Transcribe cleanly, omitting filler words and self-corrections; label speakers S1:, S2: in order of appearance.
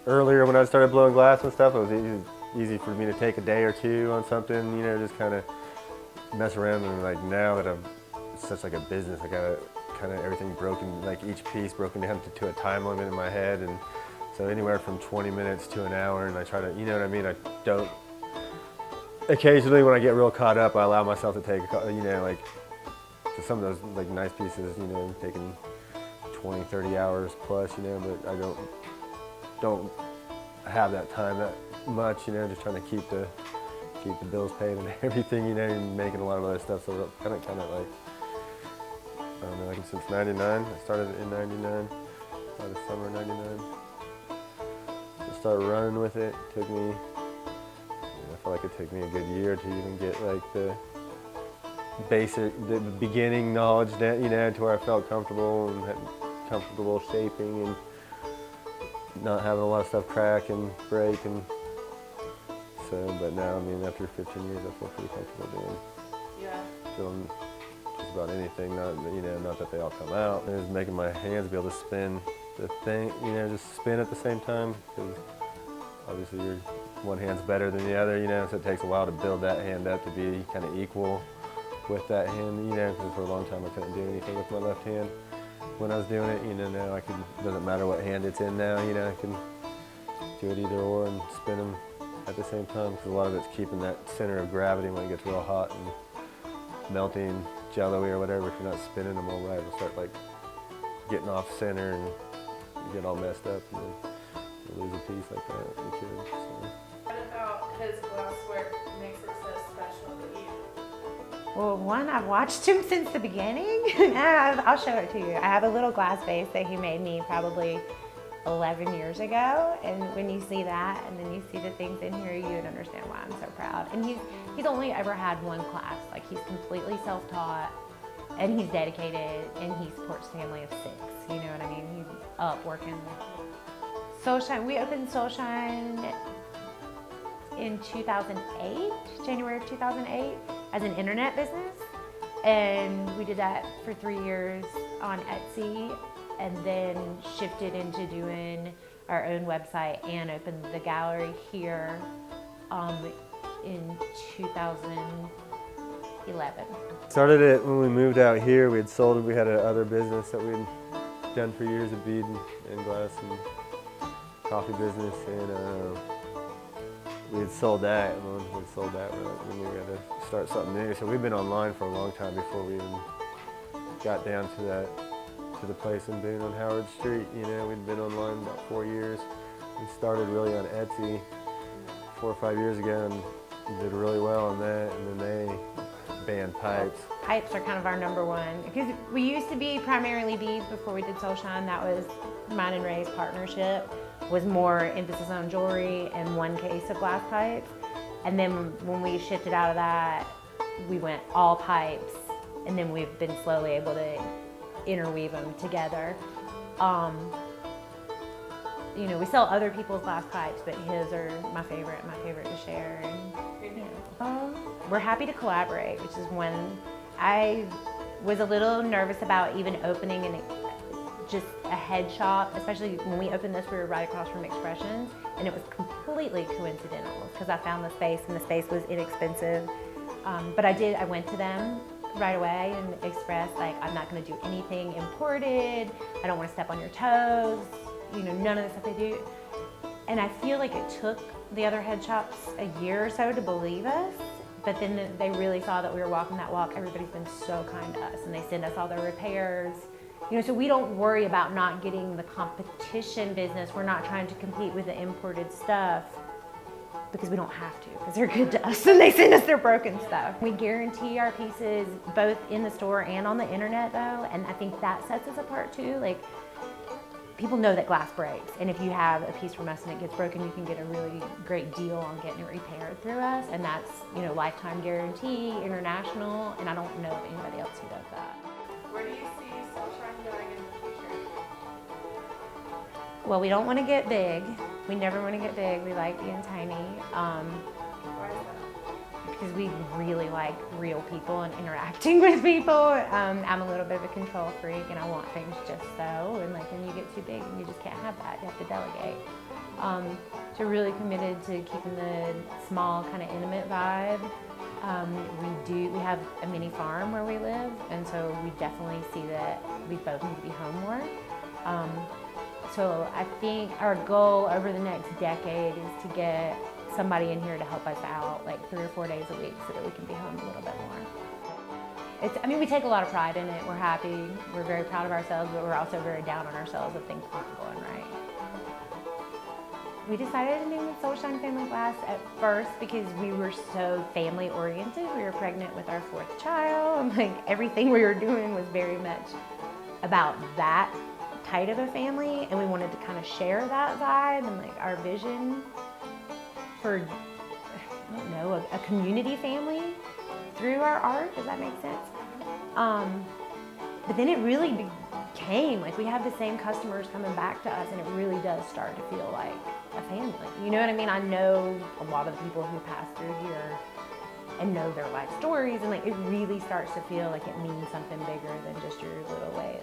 S1: earlier when I started blowing glass and stuff, it was easy for me to take a day or two on something, you know, just kind of mess around. And like now that it's such like a business, I got kind of everything broken, like each piece broken down to a time limit in my head. And so anywhere from 20 minutes to an hour, and I try to, you know what I mean? I don't, occasionally when I get real caught up, I allow myself to take, you know, like some of those like nice pieces, you know, taking 20, 30 hours plus, you know, but I don't have that time that much, you know, just trying to keep the bills paid and everything, you know, and making a lot of other stuff. So kind of like, I don't know, like since 99, I started in 99, by the summer of 99. Just started running with it. Took me, I feel like it took me a good year to even get like the beginning knowledge that, you know, to where I felt comfortable and had comfortable shaping and not having a lot of stuff crack and break. And so, but now, I mean, after 15 years, I feel pretty comfortable doing just about anything. Not, you know, not that they all come out. It's making my hands be able to spin the thing, you know, just spin at the same time, because obviously one hand's better than the other, you know, so it takes a while to build that hand up to be kind of equal with that hand, you know, because for a long time I couldn't do anything with my left hand when I was doing it. You know, now I can, doesn't matter what hand it's in now, you know, I can do it either or and spin them at the same time, because a lot of it's keeping that center of gravity when it gets real hot and melting, jello-y or whatever. If you're not spinning them all right, it'll start like getting off center and you get all messed up and then you lose a piece like that. You could, so.
S2: What about his glassware makes it so special to you?
S3: Well, one, I've watched him since the beginning. I'll show it to you. I have a little glass vase that he made me probably 11 years ago, and when you see that and then you see the things in here, you would understand why I'm so proud. And he's only ever had one class. Like, he's completely self-taught and he's dedicated and he supports a family of 6. You know what I mean? He's up working. Soulshine, we opened Soulshine in 2008, January of 2008, as an internet business. And we did that for 3 years on Etsy, and then shifted into doing our own website and opened the gallery here in 2011.
S1: Started it when we moved out here. We had another business that we'd done for years, a bead and glass and coffee business, and we had sold that, and when we sold that, we knew we had to start something new. So we've been online for a long time before we even got down to the place in Boone on Howard Street. You know, we'd been online about 4 years. We started really on Etsy 4 or 5 years ago and did really well on that, and then they banned pipes.
S3: Pipes are kind of our number one, because we used to be primarily beads before we did Soulshine. That was mine and Ray's partnership, was more emphasis on jewelry and one case of glass pipes. And then when we shifted out of that, we went all pipes, and then we've been slowly able to interweave them together. You know, we sell other people's glass pipes, but his are my favorite to share. And, you know, we're happy to collaborate, which is when I was a little nervous about even opening just a head shop, especially when we opened this, we were right across from Expressions, and it was completely coincidental because I found the space and the space was inexpensive. But I went to them right away and expressed, like, I'm not going to do anything imported. I don't want to step on your toes. You know, none of the stuff they do. And I feel like it took the other head shops a year or so to believe us, but then they really saw that we were walking that walk. Everybody's been so kind to us, and they send us all their repairs. You know, so we don't worry about not getting the competition business. We're not trying to compete with the imported stuff, because we don't have to, because they're good to us and they send us their broken stuff. We guarantee our pieces both in the store and on the internet though, and I think that sets us apart too. Like, people know that glass breaks, and if you have a piece from us and it gets broken, you can get a really great deal on getting it repaired through us, and that's, you know, lifetime guarantee, international, and I don't know of anybody else who does that.
S2: Where do you see Soulshine going in the future?
S3: Well, we don't want to get big. We never want to get big. We like being tiny.
S2: Why is that?
S3: Because we really like real people and interacting with people. I'm a little bit of a control freak, and I want things just so. And like, when you get too big, you just can't have that. You have to delegate. So really committed to keeping the small, kind of intimate vibe. We have a mini farm where we live, and so we definitely see that we both need to be home more. So I think our goal over the next decade is to get somebody in here to help us out like 3 or 4 days a week so that we can be home a little bit more. We take a lot of pride in it. We're happy. We're very proud of ourselves, but we're also very down on ourselves if things aren't going right. We decided to name it Soulshine Family Glass at first because we were so family oriented. We were pregnant with our 4th child, and like everything we were doing was very much about that type of a family, and we wanted to kind of share that vibe and like our vision for, I don't know, a community family through our art. Does that make sense? But then it really became like we have the same customers coming back to us, and it really does start to feel like a family. You know what I mean? I know a lot of the people who pass through here and know their life stories, and like it really starts to feel like it means something bigger than just your little way